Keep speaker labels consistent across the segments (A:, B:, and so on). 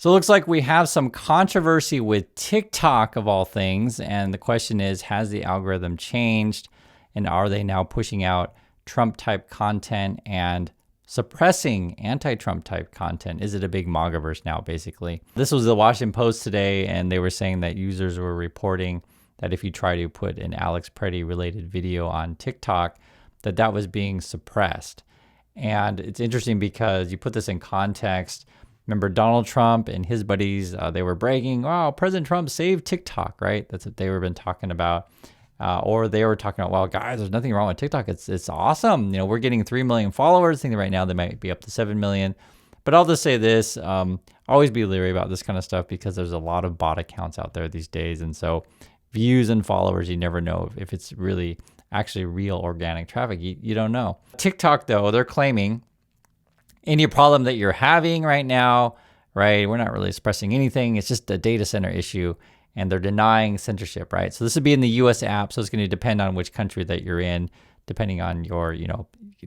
A: So it looks like we have some controversy with TikTok of all things. And the question is, has the algorithm changed? And are they now pushing out Trump type content and suppressing anti-Trump type content? Is it a big MAGAverse now, basically? This was the Washington Post today, and they were saying that users were reporting that if you try to put an Alex Preddy related video on TikTok, that was being suppressed. And it's interesting because you put this in context. Remember Donald Trump and his buddies, they were bragging, wow, President Trump saved TikTok, right? That's what they were been talking about. Or they were talking about, well, guys, there's nothing wrong with TikTok. It's awesome. You know, we're getting 3 million followers. I think right now they might be up to 7 million. But I'll just say this, always be leery about this kind of stuff because there's a lot of bot accounts out there these days. And so views and followers, you never know if it's really actually real organic traffic. You don't know. TikTok, though, they're claiming any problem that you're having right now, right? We're not really suppressing anything. It's just a data center issue. And they're denying censorship, right? So this would be in the U.S. app, so it's going to depend on which country that you're in, depending on your,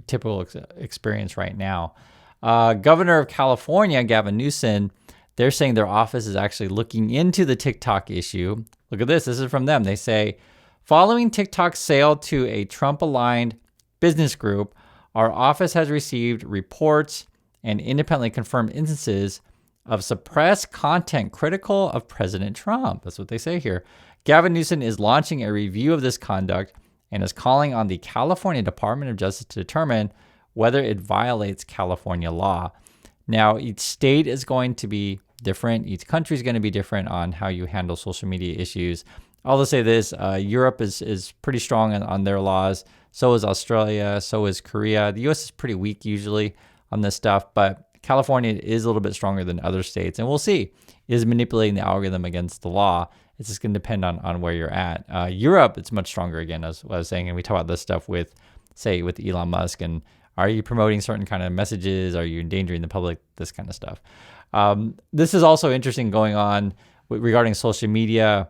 A: typical experience right now. Governor of California, Gavin Newsom, they're saying their office is actually looking into the TikTok issue. Look at this. This is from them. They say, following TikTok's sale to a Trump-aligned business group, our office has received reports and independently confirmed instances of suppressed content critical of President Trump. That's what they say here. Gavin Newsom is launching a review of this conduct and is calling on the California Department of Justice to determine whether it violates California law. Now, each state is going to be different. Each country is going to be different on how you handle social media issues. I'll just say this, Europe is pretty strong on their laws. So is Australia, so is Korea. The US is pretty weak usually on this stuff, but California is a little bit stronger than other states, and we'll see. Is manipulating the algorithm against the law. It's just going to depend on where you're at. Europe, it's much stronger again, as what I was saying, and we talk about this stuff with Elon Musk, and are you promoting certain kind of messages? Are you endangering the public? This kind of stuff. This is also interesting going on regarding social media.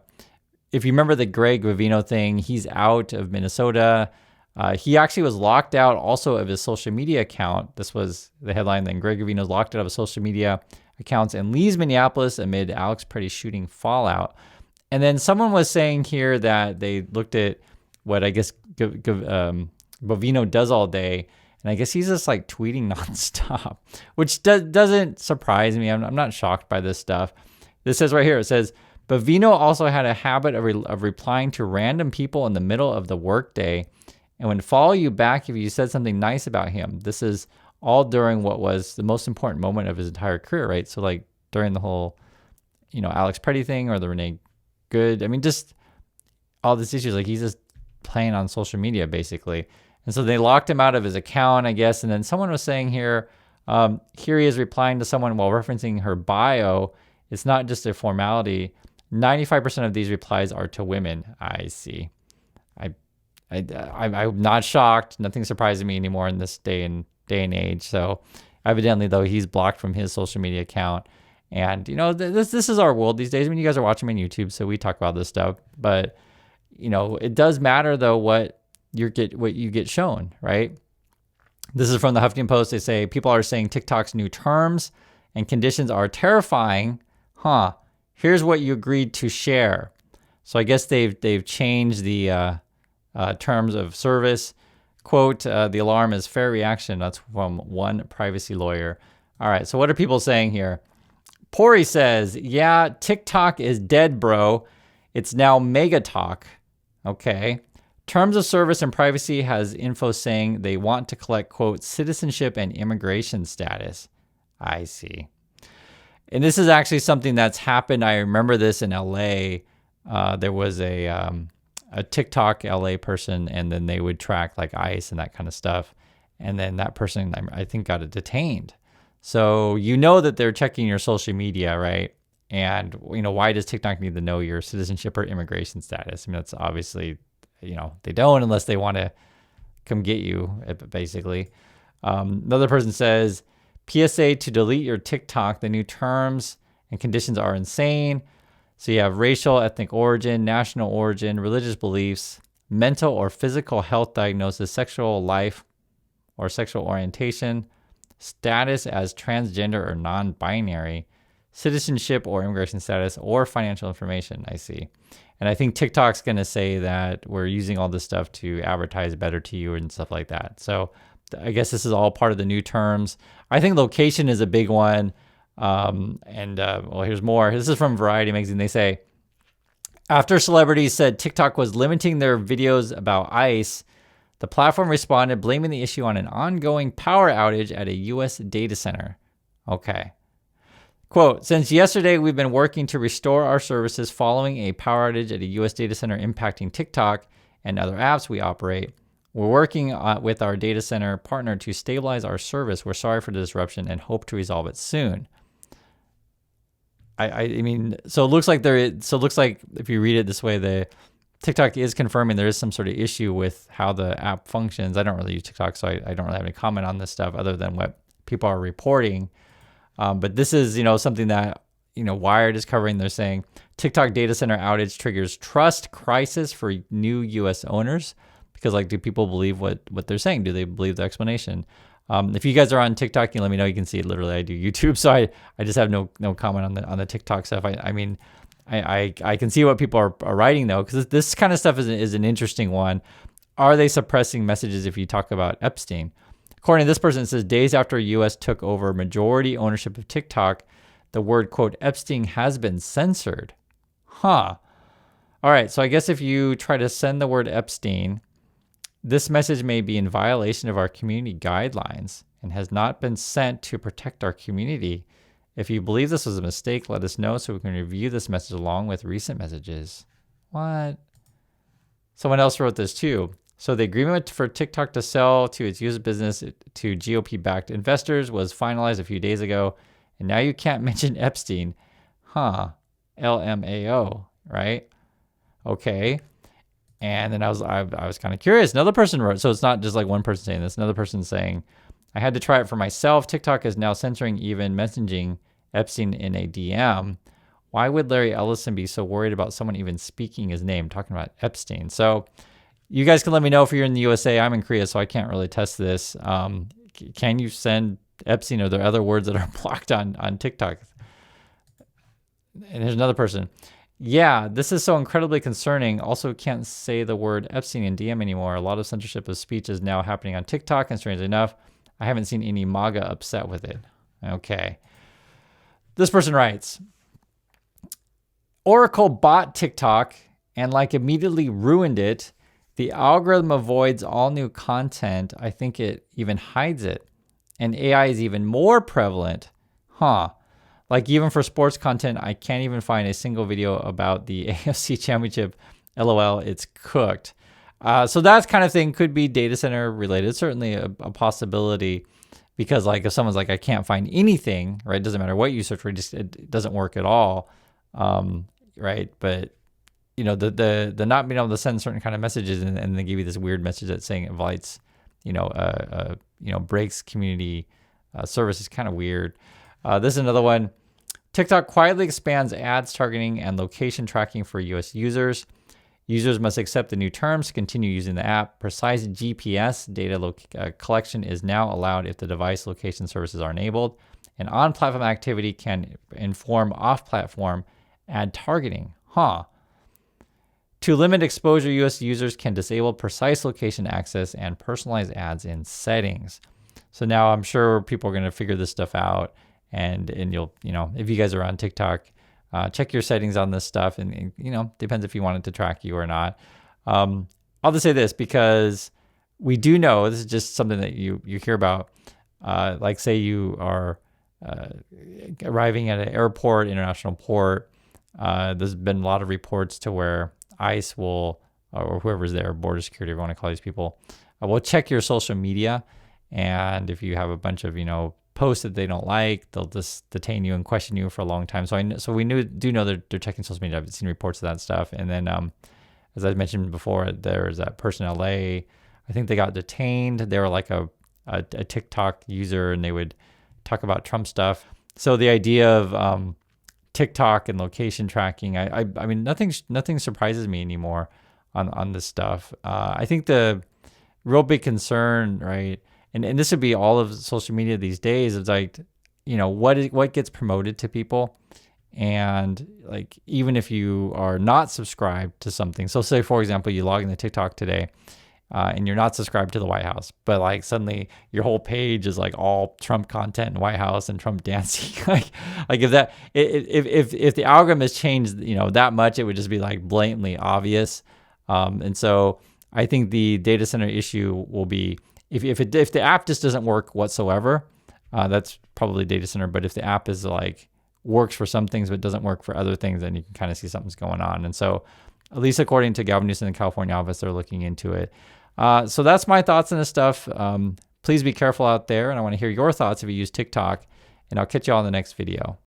A: If you remember the Greg Vivino thing, he's out of Minnesota. He actually was locked out also of his social media account. This was the headline. Then Greg Vivino's locked out of his social media accounts and leaves Minneapolis amid Alex Preddy's shooting fallout. And then someone was saying here that they looked at what I guess Vivino does all day. And I guess he's just like tweeting nonstop, which doesn't surprise me. I'm not shocked by this stuff. This says right here, it says, Vivino also had a habit of replying to random people in the middle of the workday and would follow you back if you said something nice about him. This is all during what was the most important moment of his entire career, right? So like during the whole, Alex Preddy thing or the Renee Good, just all these issues, like he's just playing on social media basically. And so they locked him out of his account, I guess. And then someone was saying here he is replying to someone while referencing her bio. It's not just a formality. 95% of these replies are to women. I see. I'm not shocked. Nothing surprises me anymore in this day and age. So evidently, though, he's blocked from his social media account. And, this is our world these days. You guys are watching me on YouTube, so we talk about this stuff. But, it does matter, though, what you get shown, right? This is from the Huffington Post. They say, people are saying TikTok's new terms and conditions are terrifying. Here's what you agreed to share. So I guess they've changed the terms of service. Quote, the alarm is fair reaction. That's from one privacy lawyer. All right, so what are people saying here? Pori says, yeah, TikTok is dead, bro. It's now Mega Talk. Okay. Terms of service and privacy has info saying they want to collect, quote, citizenship and immigration status. I see. And this is actually something that's happened. I remember this in LA. There was a TikTok LA person, and then they would track like ICE and that kind of stuff. And then that person, I think, got detained. So that they're checking your social media, right? And, why does TikTok need to know your citizenship or immigration status? That's obviously, they don't unless they want to come get you, basically. Another person says, PSA to delete your TikTok. The new terms and conditions are insane. So you have racial, ethnic origin, national origin, religious beliefs, mental or physical health diagnosis, sexual life or sexual orientation, status as transgender or non-binary, citizenship or immigration status or financial information. I see. And I think TikTok's going to say that we're using all this stuff to advertise better to you and stuff like that. So I guess this is all part of the new terms. I think location is a big one. Well, here's more. This is from Variety magazine. They say, after celebrities said TikTok was limiting their videos about ICE, the platform responded, blaming the issue on an ongoing power outage at a U.S. data center. Okay. Quote, since yesterday, we've been working to restore our services following a power outage at a U.S. data center impacting TikTok and other apps we operate. We're working with our data center partner to stabilize our service. We're sorry for the disruption and hope to resolve it soon. I mean, so it looks like if you read it this way, the TikTok is confirming there is some sort of issue with how the app functions. I don't really use TikTok, so I don't really have any comment on this stuff other than what people are reporting. But this is, something that, Wired is covering. They're saying TikTok data center outage triggers trust crisis for new U.S. owners. Because do people believe what they're saying? Do they believe the explanation? If you guys are on TikTok, you let me know. You can see it. Literally, I do YouTube, so I just have no comment on the TikTok stuff. I can see what people are writing though, because this kind of stuff is an interesting one. Are they suppressing messages if you talk about Epstein? According to this person, it says days after U.S. took over majority ownership of TikTok, the word quote Epstein has been censored. Huh. All right. So I guess if you try to send the word Epstein, this message may be in violation of our community guidelines and has not been sent to protect our community. If you believe this was a mistake, let us know so we can review this message along with recent messages. What? Someone else wrote this too. So the agreement for TikTok to sell to its user business to GOP-backed investors was finalized a few days ago, and now you can't mention Epstein. Huh. LMAO, right? Okay. And then I was kind of curious. Another person wrote, so it's not just one person saying this. Another person saying, I had to try it for myself. TikTok is now censoring even messaging Epstein in a DM. Why would Larry Ellison be so worried about someone even speaking his name, talking about Epstein? So you guys can let me know if you're in the USA. I'm in Korea, so I can't really test this. Can you send Epstein? Are there other words that are blocked on TikTok? And here's another person. Yeah, this is so incredibly concerning. Also, can't say the word Epstein in DM anymore. A lot of censorship of speech is now happening on TikTok, and strangely enough, I haven't seen any MAGA upset with it. Okay. This person writes, Oracle bought TikTok and immediately ruined it. The algorithm avoids all new content. I think it even hides it. And AI is even more prevalent. Huh. Even for sports content, I can't even find a single video about the AFC Championship. LOL, it's cooked. So that kind of thing could be data center related. Certainly a possibility, because if someone's I can't find anything, right? It doesn't matter what you search for, it doesn't work at all, right? But the not being able to send certain kind of messages and they give you this weird message that's saying it violates, breaks community service is kind of weird. This is another one. TikTok quietly expands ads targeting and location tracking for U.S. users. Users must accept the new terms to continue using the app. Precise GPS data collection is now allowed if the device location services are enabled. And on-platform activity can inform off-platform ad targeting. Huh. To limit exposure, U.S. users can disable precise location access and personalize ads in settings. So now I'm sure people are going to figure this stuff out. And you'll, if you guys are on TikTok, check your settings on this stuff. And depends if you want it to track you or not. I'll just say this, because we do know, this is just something that you hear about. Say you are arriving at an airport, international port. There's been a lot of reports to where ICE will, or whoever's there, border security, if you want to call these people, will check your social media. And if you have a bunch of, posts that they don't like, they'll just detain you and question you for a long time. So we do know that they're checking social media. I've seen reports of that stuff. And then, as I mentioned before, there was that person in LA. I think they got detained. They were a TikTok user, and they would talk about Trump stuff. So the idea of TikTok and location tracking, I mean, nothing surprises me anymore on this stuff. I think the real big concern, right? And this would be all of social media these days. It's what gets promoted to people. And like, even if you are not subscribed to something, so say for example, you log into TikTok today, and you're not subscribed to the White House, but like suddenly your whole page is like all Trump content and White House and Trump dancing. like if the algorithm has changed, that much, it would just be like blatantly obvious. And so I think the data center issue will be if the app just doesn't work whatsoever, that's probably data center. But if the app is like works for some things but doesn't work for other things, then you can kind of see something's going on. And so, at least according to Gavin Newsom in the California office, they're looking into it. So that's my thoughts on this stuff. Please be careful out there, and I want to hear your thoughts if you use TikTok, and I'll catch you all in the next video.